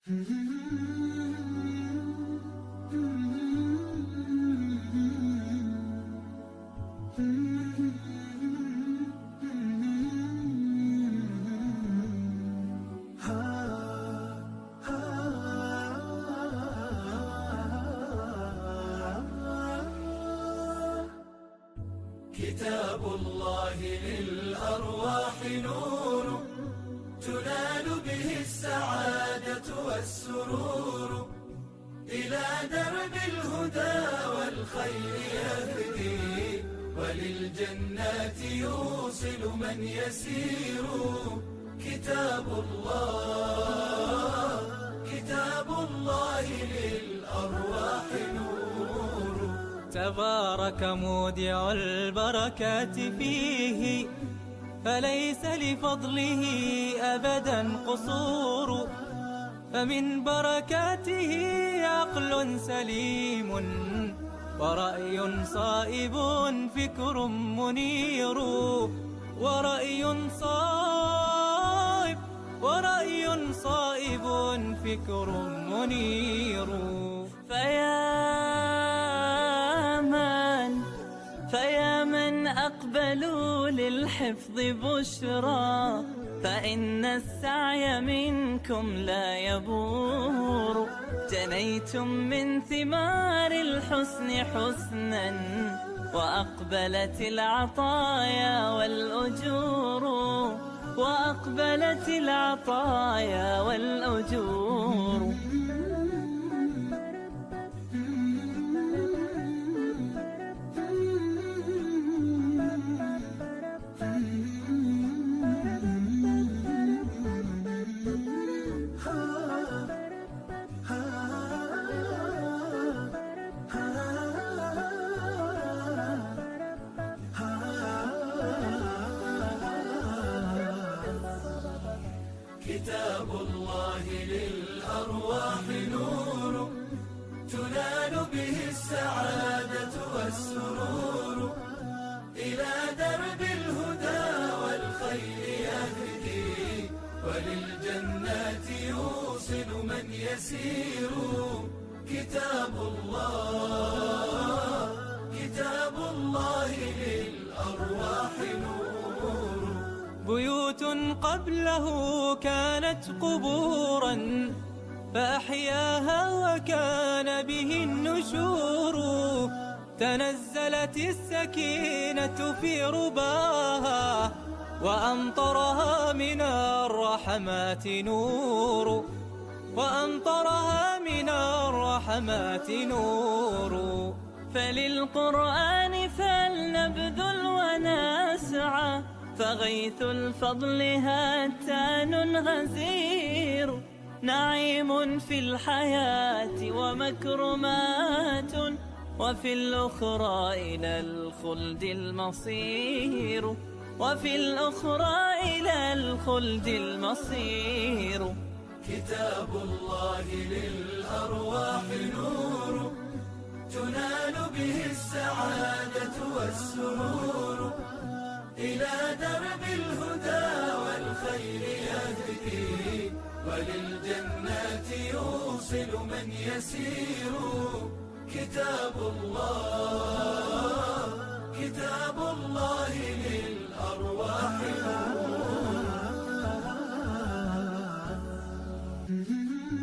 كتاب الله للأرواح نور، تنال به السعادة والسرور، إلى درب الهدى والخير يهدي، وللجنات يوصل من يسير. كتاب الله للأرواح نور. تبارك مودع البركات فيه، فليس لفضله أبدا قصور. فمن بركاته عقل سليم، ورأي صائب فكر منير، ورأي صائب فكر منير. فيا من أقبلوا للحفظ بشرى، فإن السعي منكم لا يبور. جنيتم من ثمار الحسن حسنا، وأقبلت العطايا والأجور، وأقبلت العطايا والأجور. كتاب الله للأرواح نور، تنال به السعادة والسرور، إلى درب الهدى والخير يهدي، وللجنات يوصل من يسير. كتاب الله للأرواح نور. بيوت قبله كانت قبورا، فأحياها وكان به النشور. تنزلت السكينة في رباها، وأمطرها من الرحمات نور، وأمطرها من الرحمات نور. فللقرآن فلنبذل ونسعى، فغيث الفضل هتان غزير. نعيم في الحياة ومكرمات، وفي الأخرى إلى الخلد المصير، وفي الأخرى إلى الخلد المصير. كتاب الله للأرواح نور، تنال به السعادة والسرور، إلى درب الهدى والخير يهدي، وللجنات يوصل من يسير. كتاب الله للأرواح نور.